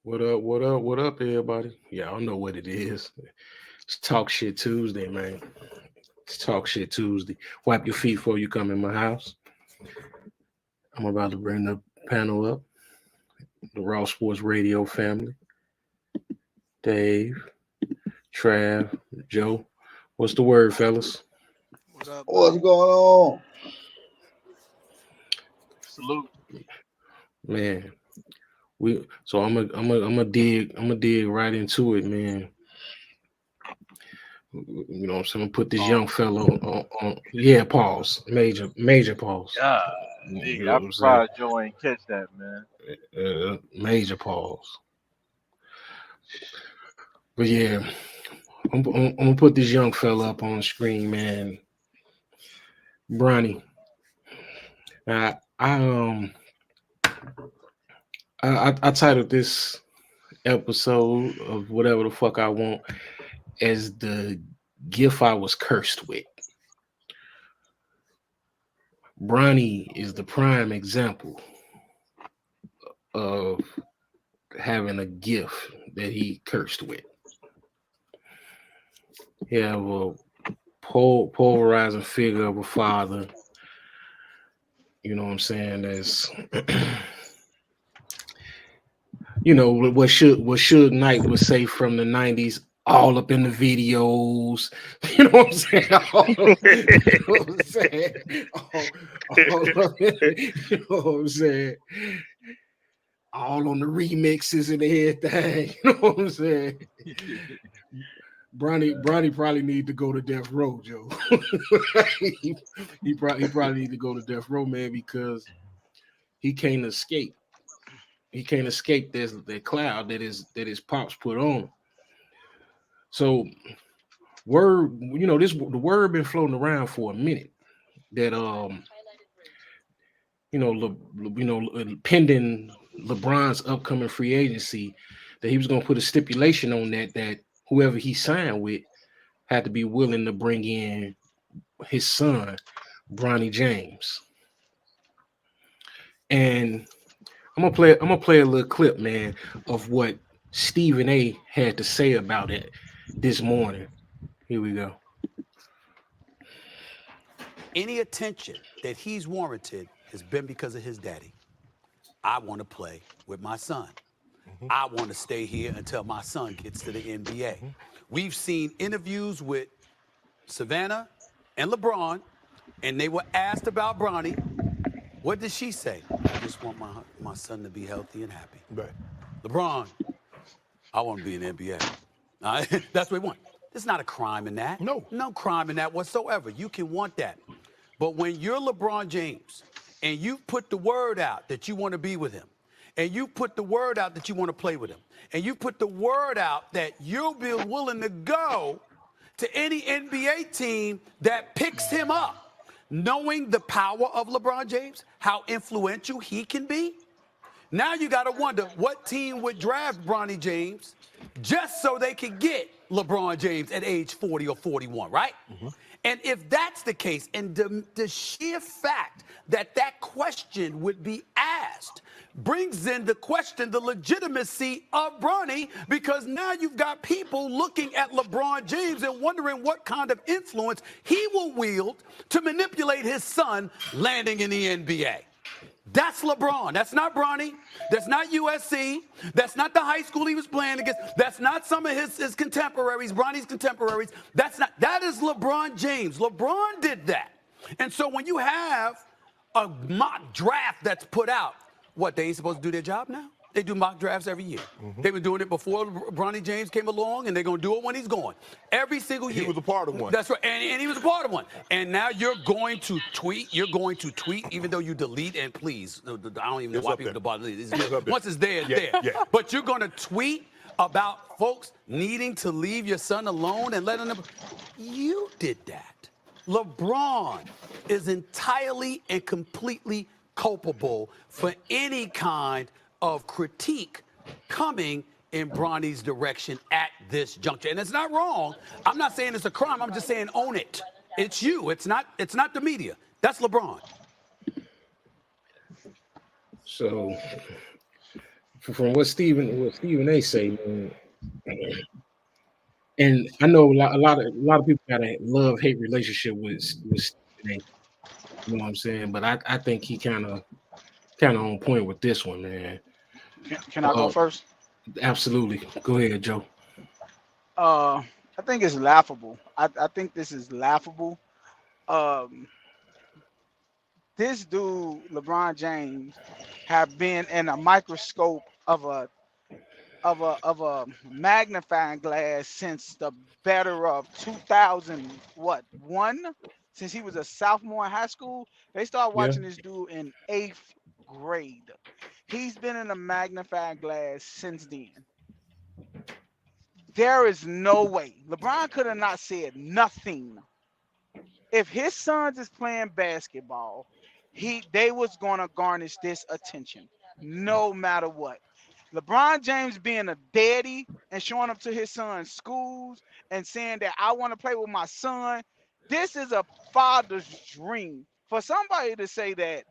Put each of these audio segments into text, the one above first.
What up? What up? What up, everybody? Y'all know what it is. It's Talk Shit Tuesday, man. It's Talk Shit Tuesday. Wipe your feet before you come in my house. I'm about to bring the panel up. The Raw Sports Radio family. Dave, Trav, Joe. What's the word, fellas? What up, What's bro? going on? Salute. Man, I'm gonna dig right into it, man. You know what I'm saying? Put this young Pause. fellow on yeah, pause. Major pause. God, You know what I'm I'm saying? surprised Joe ain't catch that, man. Major pause. But yeah, I'm gonna put this young fella up on the screen, man. Bronny. I titled this episode of whatever the fuck I want as the gift I was cursed with. Bronny is the prime example of having a gift that he cursed with. He have a pulverizing figure of a father. You know what I'm saying? That's what Suge Knight would say from the '90s, all up in the videos. You know what I'm saying? You know what I'm saying? All up you know what I'm saying? All on the remixes and everything. You know what I'm saying? Bronny probably need to go to death row, Joe. he probably need to go to death row, man, because he can't escape. He can't escape this that cloud that his pops put on him. So the word been floating around for a minute that pending LeBron's upcoming free agency, that he was gonna put a stipulation on that whoever he signed with had to be willing to bring in his son, Bronny James. And I'm gonna play a little clip, man, of what Stephen A had to say about it this morning. Here we go. Any attention that he's warranted has been because of his daddy. I want to play with my son. I want to stay here until my son gets to the NBA. We've seen interviews with Savannah and LeBron, and they were asked about Bronny. What did she say? I just want my son to be healthy and happy. Right. LeBron, I want to be in the NBA. All right? That's what he wants. There's not a crime in that. No. No crime in that whatsoever. You can want that. But when you're LeBron James and you put the word out that you want to be with him, and you put the word out that you want to play with him, and you put the word out that you'll be willing to go to any NBA team that picks him up, knowing the power of LeBron James, how influential he can be, now you got to wonder what team would draft Bronny James just so they could get LeBron James at age 40 or 41, right? And if that's the case, and the sheer fact that that question would be asked brings in the question, the legitimacy of Bronny, because now you've got people looking at LeBron James and wondering what kind of influence he will wield to manipulate his son landing in the NBA. That's LeBron. That's not Bronny. That's not USC. That's not the high school he was playing against. That's not some of his contemporaries, Bronny's contemporaries. That is LeBron James. LeBron did that. And so when you have a mock draft that's put out, what, they ain't supposed to do their job now? They do mock drafts every year. They've been doing it before Bronny James came along, and they're going to do it when he's going. Every single year. He was a part of one. That's right, and he was a part of one. And now you're going to tweet, even though you delete, and please, I don't even know why people delete it. Once it's there, it's there. Yeah. But you're going to tweet about folks needing to leave your son alone and letting them. You did that. LeBron is entirely and completely culpable for any kind of critique coming in Bronny's direction at this juncture. And it's not wrong. I'm not saying it's a crime. I'm just saying own it. It's you. It's not the media. That's LeBron. So from what Stephen A. say, man, and I know a lot of people got a love hate relationship with Stephen A. You know what I'm saying? But I think he kind of on point with this one, man. Can I go Uh, first? absolutely. Go ahead, Joe. Uh, I think it's laughable. I think this is laughable. Um, this dude, LeBron James, have been in a microscope of a magnifying glass since the better of 2000 what one, since he was a sophomore in high school. They started Yeah. watching this dude in eighth grade. He's been in a magnifying glass since then. There is no way LeBron could have not said nothing. If his sons is playing basketball, they was gonna garnish this attention, no matter what. LeBron James being a daddy and showing up to his son's schools and saying that I want to play with my son, this is a father's dream. For somebody to say that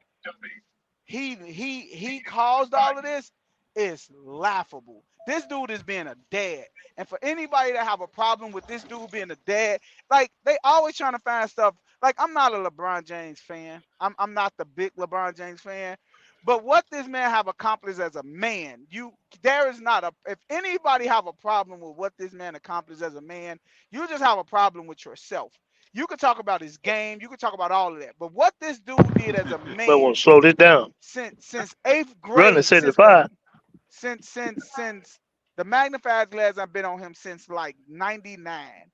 he caused all of this is laughable. This dude is being a dad. And for anybody that have a problem with this dude being a dad, like they always trying to find stuff. Like I'm not a LeBron James fan. I'm not the big LeBron James fan. But what this man have accomplished as a man, there is not a if anybody have a problem with what this man accomplished as a man, you just have a problem with yourself. You could talk about his game, you could talk about all of that. But what this dude did as a But want man to slow this down. since eighth Running grade, since the 75. since the magnified glass I've been on him since like '99,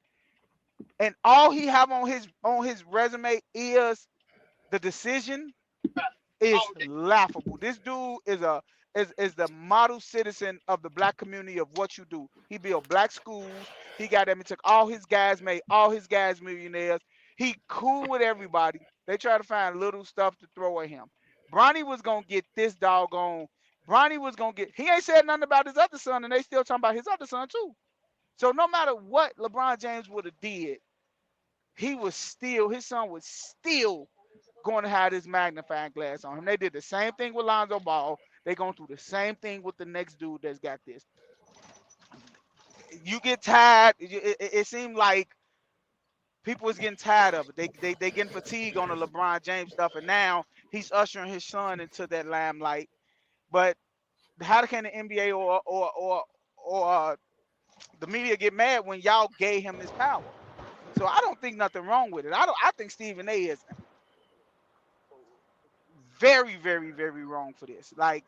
and all he have on his resume the decision is laughable. This dude is the model citizen of the black community of what you do. He built black schools. He got them. He took all his guys, made all his guys millionaires. He cool with everybody. They try to find little stuff to throw at him. Bronny was gonna get this doggone. Bronny was gonna get. He ain't said nothing about his other son, and they still talking about his other son too. So no matter what LeBron James would have did, his son was still going to have this magnifying glass on him. They did the same thing with Lonzo Ball. They going through the same thing with the next dude that's got this. You get tired. It seemed like people is getting tired of it. They getting fatigued on the LeBron James stuff, and now he's ushering his son into that limelight. But how can the NBA or the media get mad when y'all gave him this power? So I don't think nothing wrong with it. I think Stephen A. is very, very, very wrong for this. Like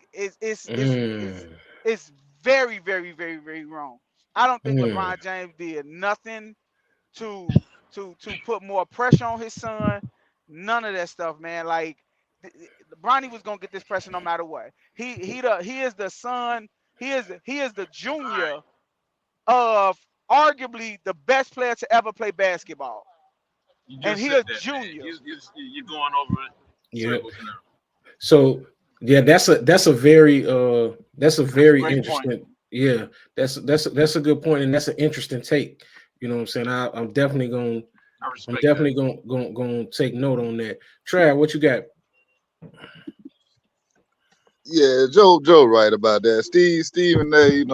Mm, it's very, very, very, very wrong. I don't think mm, LeBron James did nothing to to put more pressure on his son. None of that stuff, man. Like Bronny was gonna get this pressure no matter what. He is the son. He is the junior of arguably the best player to ever play basketball, You and just he said a that, man. junior. You're going over it yeah. circles now. So yeah, that's a That's a very great point. interesting. Yeah, that's a good point, and that's an interesting take. You know what I'm saying? I I'm respect that. definitely going to take note on that. Trav, what you got? Yeah, Joe right about that. Stephen A.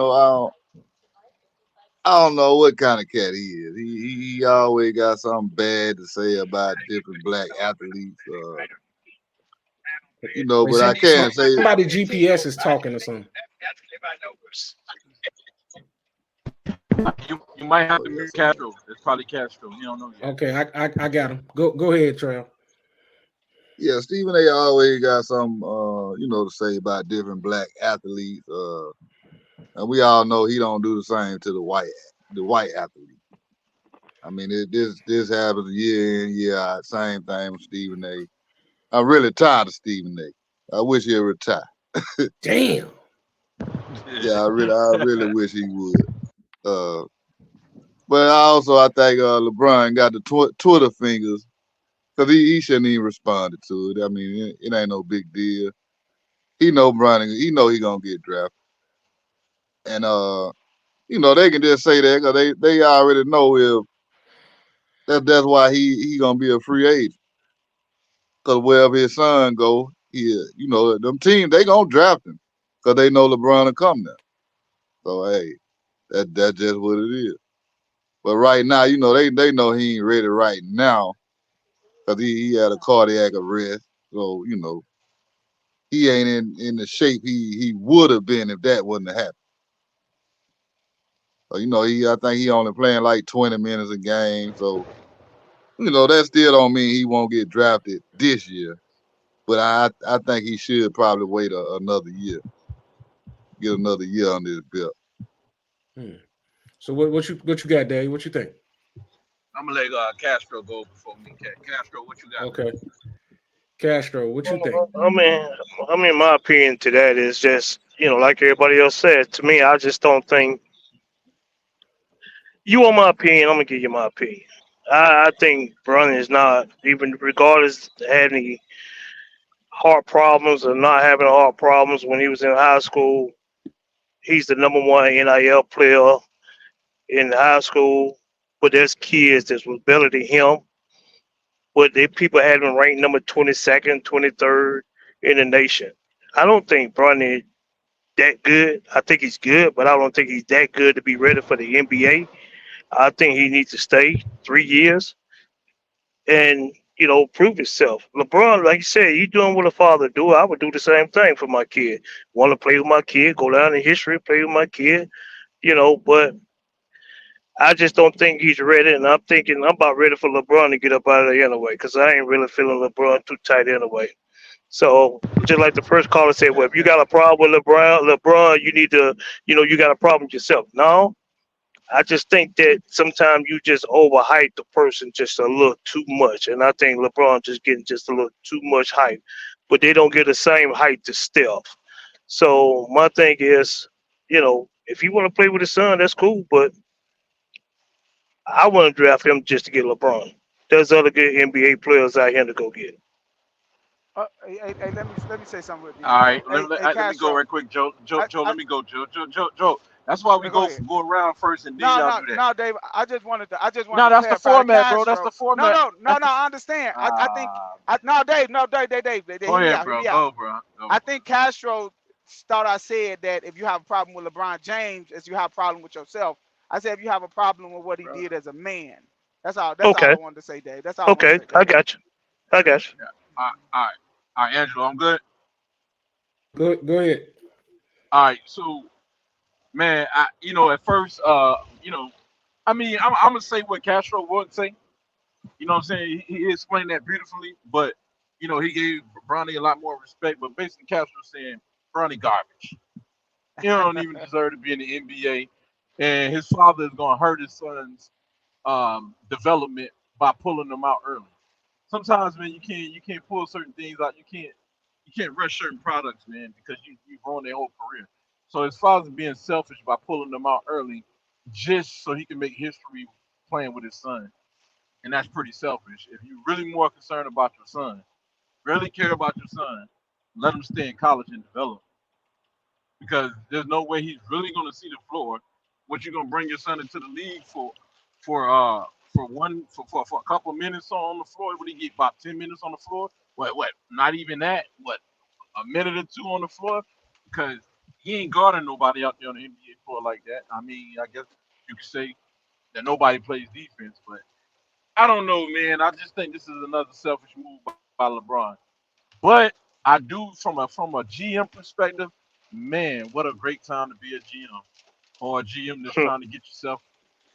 I don't know what kind of cat he is. He always got something bad to say about different black athletes. Wait, But I can't say somebody GPS is talking or something. You might have oh to yeah, mute somebody. Castro. It's probably Castro. You don't know yet. Okay, I got him. Go ahead, Trav. Yeah, Stephen A. always got something to say about different black athletes. And we all know he don't do the same to the white athlete. I mean, this happens year in, year out. Same thing with Stephen A. I'm really tired of Stephen A. I wish he'd retire. Damn. Yeah, I really wish he would. Uh, but I think LeBron got the Twitter fingers because he shouldn't even responded to it. I mean, it ain't no big deal. He know Bronny. He know he gonna get drafted, and they can just say that because they already know if that's why he gonna be a free agent. Because wherever his son go, them teams they gonna draft him. because they know LeBron will come there. So hey, that's just what it is. But right now, they know he ain't ready right now because he had a cardiac arrest. So he ain't in the shape he would have been if that wouldn't have happened. So I think he only playing like 20 minutes a game. So that still don't mean he won't get drafted this year. But I think he should probably wait another year, get another year under his belt. So what you got, Dave? What you think? I'm gonna let Castro go before me. Castro, what you got? Okay, Castro, what you think? I mean, my opinion to that is just, like everybody else said. To me, I just don't think you want my opinion. I'm gonna give you my opinion. I think Bronny is not, even regardless of had any heart problems or not having heart problems when he was in high school. He's the number one NIL player in high school. But there's kids that was better than him. But they people had him ranked number 22nd, 23rd in the nation. I don't think Bronny that good. I think he's good, but I don't think he's that good to be ready for the NBA. I think he needs to stay 3 years and prove himself. LeBron, like you said, you doing what a father do. I would do the same thing for my kid. Want to play with my kid, go down in history, play with my kid. But I just don't think he's ready, and I'm thinking I'm about ready for LeBron to get up out of there anyway, because I ain't really feeling LeBron too tight anyway. So just like the first caller said, well, if you got a problem with LeBron, you need to, you got a problem with yourself. No, I just think that sometimes you just overhype the person just a little too much, and I think LeBron just getting just a little too much hype, but they don't get the same hype to Steph. So my thing is, if you want to play with his son, that's cool, but I want to draft him just to get LeBron. There's other good NBA players out here to go get. Hey, let me say something with All right, D'Angelo. Hey, let me go Castro. right quick, Joe. I, Let I me go, Joe. That's why we go go ahead. around first, and then No, y'all no, do that. no, Dave. I just wanted No, to that's the clarify to format, bro. That's Castro. the No, format. no, no, That's no. the. I understand. I think. Ah, No, Dave. No, Dave. go Hear me ahead, out. Hear bro. me out. Go, bro. Go. I think Castro thought I said that if you have a problem with LeBron James, as you have a problem with yourself. I said if you have a problem with what he Bro. did as a man. That's all. That's all I Okay, wanted to say, Dave. That's all I wanted to okay, say, I Dave. got you. I got you. Yeah. All right, Angelo. I'm good. Go ahead. All right, so man, at first, I mean, I'm gonna say what Castro would say. You know what I'm saying? He explained that beautifully, but he gave Bronny a lot more respect. But basically, Castro saying Bronny garbage. He don't even deserve to be in the NBA, and his father is gonna hurt his son's development by pulling them out early. Sometimes, man, you can't pull certain things out. You can't rush certain products, man, because you ruin their whole career. So his father's being selfish by pulling them out early, just so he can make history playing with his son, and that's pretty selfish. If you're really more concerned about your son, really care about your son, let him stay in college and develop, because there's no way he's really going to see the floor. What you going to bring your son into the league for uh for a couple of minutes on the floor? What do you get, about 10 minutes on the floor? What? Not even that. What, a minute or two on the floor? Because he ain't guarding nobody out there on the NBA floor like that. I mean, I guess you could say that nobody plays defense, but I don't know, man. I just think this is another selfish move by LeBron. But I do, from a GM perspective, man, what a great time to be a GM, or a GM that's trying to get yourself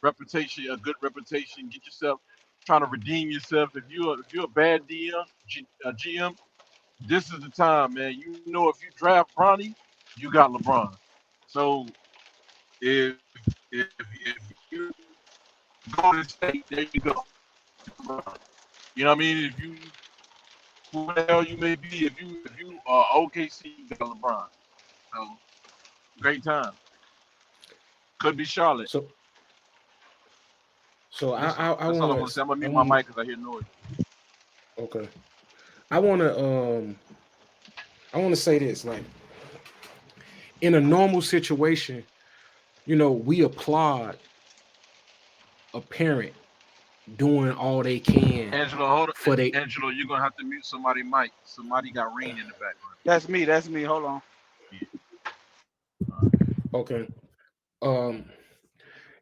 reputation, a good reputation, get yourself trying to redeem yourself. If you're a bad a GM, this is the time, man. If you draft Bronny, you got LeBron. So if if you go to state, there you go. LeBron. You know what I mean? If you, who the hell you may be, if you OKC, you got LeBron. So great time. Could be Charlotte. So so I That's I, I that's all I want want to say. to I'm gonna I mute my want mic because I hear noise. okay. I want to say this, like, in a normal situation, we applaud a parent doing all they can Angelo, hold on. for they. Angelo, you're gonna have to mute somebody mic. Somebody got rain in the background. That's me. That's me. Hold on. Yeah. Okay. Um,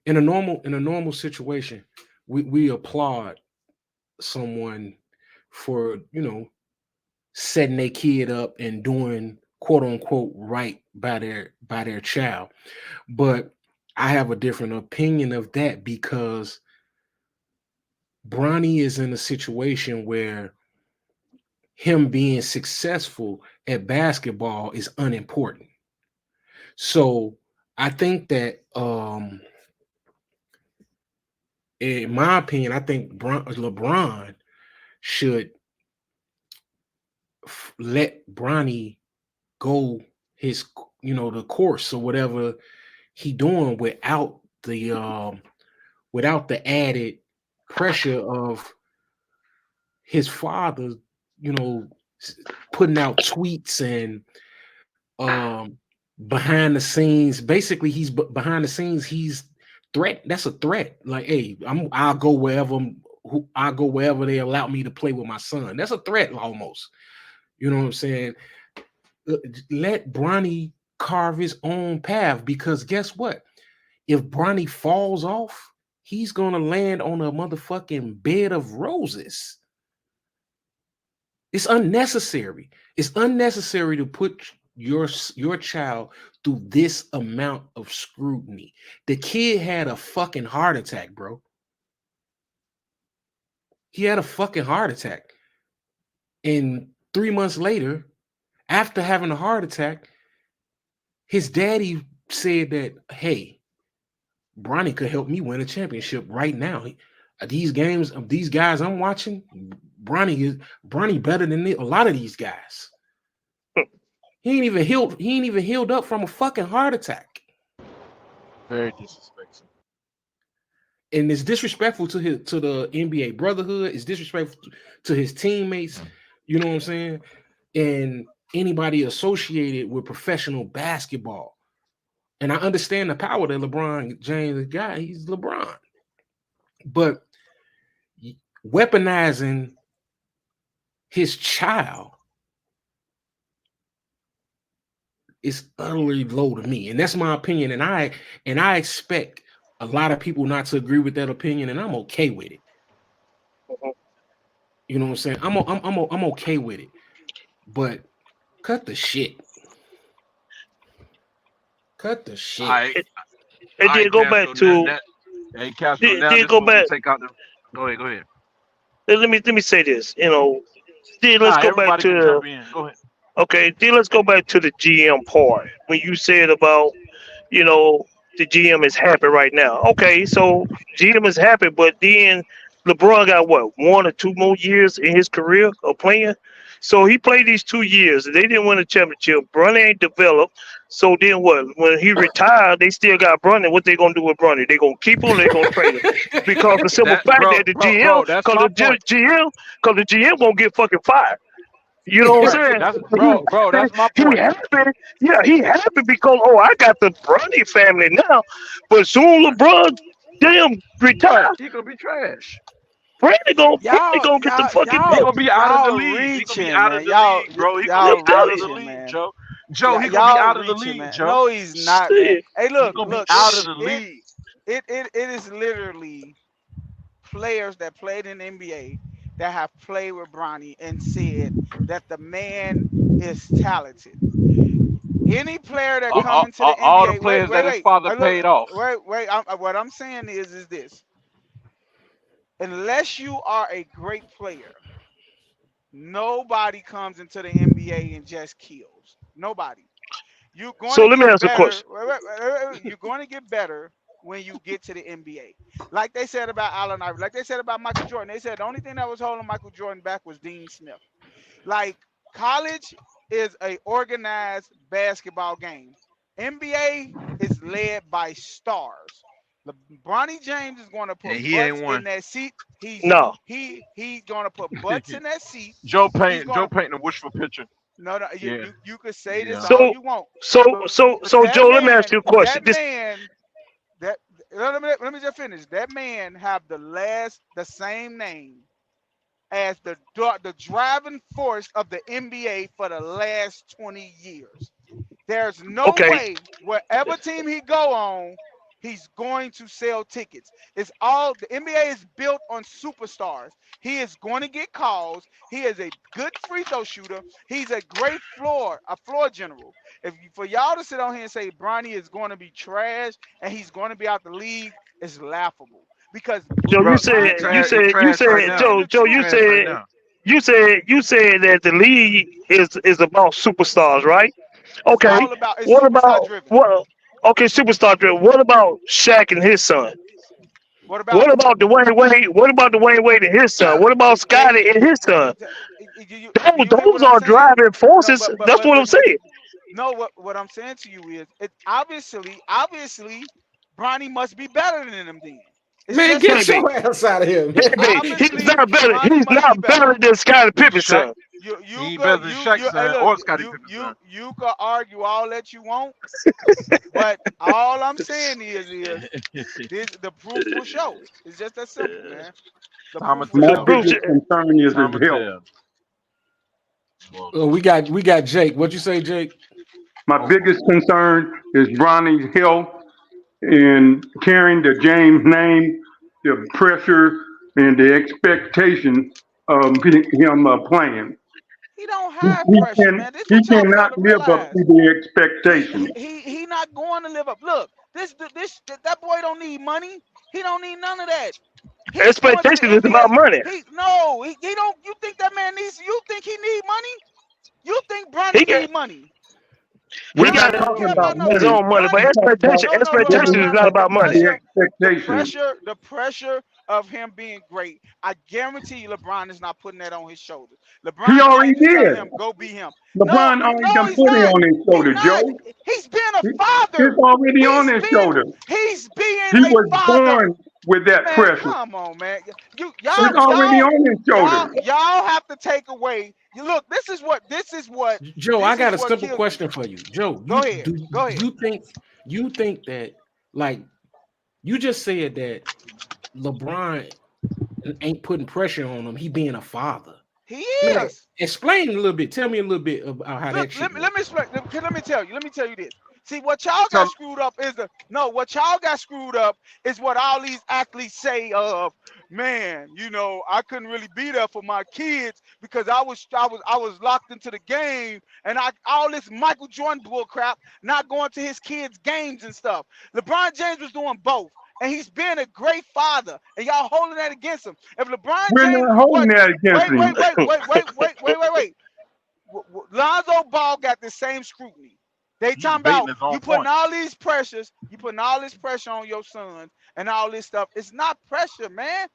in a normal situation, we applaud someone for setting their kid up and doing quote unquote right by their child. But I have a different opinion of that because Bronny is in a situation where him being successful at basketball is unimportant. So I think that in my opinion, I think LeBron should let Bronny go his the course or whatever he doing without the added pressure of his father, you know, putting out tweets and behind the scenes. Basically, behind the scenes. He's threat. That's a threat. Like, hey, I'll go wherever they allow me to play with my son. That's a threat almost. You know what I'm saying? Let Bronny carve his own path because guess what? If Bronny falls off, he's gonna land on a motherfucking bed of roses. It's unnecessary. It's unnecessary to put your child through this amount of scrutiny. The kid had a fucking heart attack, bro. He had a fucking heart attack. And 3 months later, after having a heart attack, his daddy said that, hey, Bronny could help me win a championship right now. These games of these guys I'm watching, Bronny better than a lot of these guys. He ain't even healed up from a fucking heart attack. Very disrespectful. And it's disrespectful to the NBA brotherhood. It's disrespectful to his teammates. You know what I'm saying? And anybody associated with professional basketball. And I understand the power that LeBron James got. He's LeBron. But weaponizing his child is utterly low to me. And that's my opinion. And I expect a lot of people not to agree with that opinion, and I'm okay with it. Mhm. You know what I'm saying? I'm okay with it. But cut the shit. Cut the All shit. right, It all did right, go back Castro. Now, to now, hey, Castro. did, Now did this go where we back. take out the. Go ahead. Go ahead. Let me say this. Let's Nah, go back everybody can to jump in. Go ahead. okay. Then let's go back to the GM part when you said about you know, the GM is happy right now. Okay, so GM is happy, but then LeBron got what 1 or 2 more years in his career of playing. So he played these 2 years. They didn't win a championship. Bronny ain't developed. So then what? When he retired, they still got Bronny. What they gonna do with Bronny? They gonna keep him? Or they gonna trade him? Because the simple That, fact bro, that the bro, GM, bro. That's because my point. because the GM gonna get fucking fired. You know what Right. I'm saying? That's He bro. happy. That's my He point. happy. Yeah, he happy because I got the Bronny family now. But soon LeBron damn Right. retire. He gonna be trash. Brandon gonna get the fucking He deal. gonna be out of the Y'all league. He gonna be reaching, out of man. the league, bro. He gonna I'm Y'all be out of telling the you. reaching, league, man. Joe. Joe, he gonna be Y'all out of the reaching, league, man. Joe. No, he's not, man. Shit. Hey, He look, gonna be look. out of the It league. it is literally players that played in the NBA that have played with Bronny and said that the man is talented. Any player that come into the All the NBA, wait, players wait, that his wait. father Look, paid off. wait. What I'm saying is this: unless you are a great player, nobody comes into the NBA and just kills. Nobody. You're going So to let me get ask you a better. question. You're going to get better when you get to the NBA. Like they said about Allen Iverson, like they said about Michael Jordan. They said the only thing that was holding Michael Jordan back was Dean Smith. Like college is a organized basketball game. NBA is led by stars. Bronny James is going to put And he ain't butts in one. that seat. No. He's going to put butts in that seat. He's going Joe to painting a wishful picture. no, no, Yeah. you could say this Yeah. all So you want, so but so Joe, let me ask you a question. that This man, that let me just finish. That man have the same name as the driving force of the NBA for the last 20 years. There's no Okay, way wherever team he go on, he's going to sell tickets. It's all the NBA is built on superstars. He is going to get calls. He is a good free throw shooter. He's a great floor general. For y'all to sit on here and say Bronny is going to be trash and he's going to be out the league is laughable. Because Joe, Bro, he LeBron James he you trash right said, is now. saying Joe, the Joe, He truth. trash right now. you said that the league is about superstars, right? It's Okay. all about it's What superstar about driven. what? Okay, superstar drill. What about Shaq and his son? What about What about Dwayne Wade? What about Dwayne Wade and his son? What about it, Scotty and his son? do you hear what Those I'm are saying? driving No, forces. That's what I'm what saying. no, what I'm saying to you is it obviously Bronny must be better than them then. It's Man, just get that Baby, your simple. ass out of here, man. baby, Obviously Bronny he's must be not better. better than Scottie Pippen's Shaq, son. You he ain't go better than Shaq's hey son look or Scottie Pippen's son. you can argue all that you want, but all I'm saying is this the proof will show. It's just that simple, man. The Time will proof will My The show. tell. proof, biggest concern is Time his will health. tell. Well, We got Jake. What you say, Jake? My biggest concern is Bronny's health and carrying the James name, the pressure and the expectation of him playing. He don't He, have he pressure, can man. This is he what y'all fail cannot to live up realize. to the expectation. He not going to live up. Look, that boy don't need money. He don't need none of that. He's going to the expectations is about NBA. money. He don't. You think that man needs? You think he need money? You think He Bronny got need money? We're he No, not got no, talking no, about no. his money. own money, but We Bronny, talk about expectations living is not up about money. to the the expectation. pressure, the pressure of him being great. I guarantee you, LeBron is not putting that on his shoulders. He LeBron already James is telling did. him, "Go be him." No, LeBron already no, done he's put it not. on his He's shoulder, not. Joe. He's being a It's father. already on He's his being shoulder. he's being He a was father. born with that Man, pressure. come on, man. You It's already on his shoulder. y'all have to take away. You look. Joe, I This is got a what simple kills me. question for you. Joe, Go ahead. Go ahead. you think that, like, you just said that LeBron ain't putting pressure on him, he being a father. He Man, is. explain a little bit. Tell me a little bit about how Look, that shit let works. me explain. Let me tell you. Let me tell you this. See, what y'all got tell screwed up is what y'all got screwed up is what all these athletes say of, man, I couldn't really be there for my kids because I was locked into the game and all this Michael Jordan bull crap, not going to his kids' games and stuff. LeBron James was doing both. And he's been a great father, and y'all holding that against him. If LeBron We're James, not holding what? that against Wait, him. wait, wait, wait, wait, wait, wait, wait, wait. Lonzo Ball got the same scrutiny. They he's talking debating about his own you putting point. all these pressures, you putting all this pressure on your sons and all this stuff. It's not pressure, man.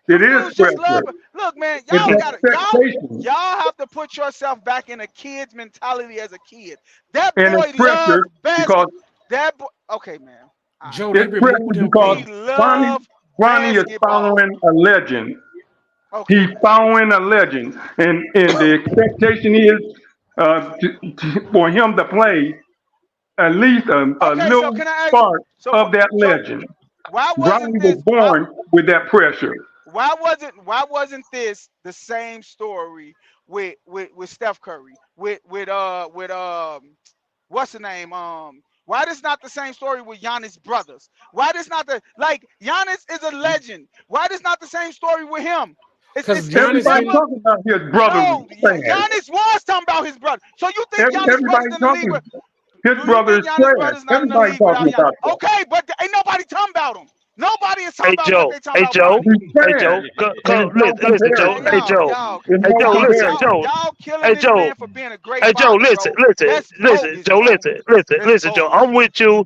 It Them is dudes just love pressure. it. Look, man, It's expectation. y'all have to put yourself back in a kid's mentality as a kid. That And it's boy pressure loves because basket. That boy, okay, man. All right. Joe, they it's removed pressure him because He from Ronnie love Ronnie is basketball. following a legend. Okay, He's man. following a legend, and the expectation is for him to play at least a Okay, so little can I ask you? part So, of that so legend. why wasn't Bronny was this? born with that pressure. Why wasn't this the same story with Steph Curry with what's the name why this not the same story with Giannis brothers? Why this not the like Giannis is a legend? Why this not the same story with him? because It's Giannis Everybody never. didn't. talking about his brother No, trash. Giannis was talking about his brother. So you think Giannis brothers Everybody in the league talking with? his Do you brother think is Giannis trash. brothers not in the Everybody league without talking Giannis? about that. Okay, but ain't nobody talking about him. Nobody is talking Hey about him like Joe, they talking hey about Joe, Bronny. He's hey trash, Joe, co- and co- it's no listen, Joe, Man, hey comparison. Joe, It's hey no Joe, listen, comparison. Joe, y'all killing hey this Joe, man for being a great hey Joe, father, listen, bro. listen, That's listen, bogus, Joe, bro. listen, listen, That's listen, Joe. bogus. I'm with you.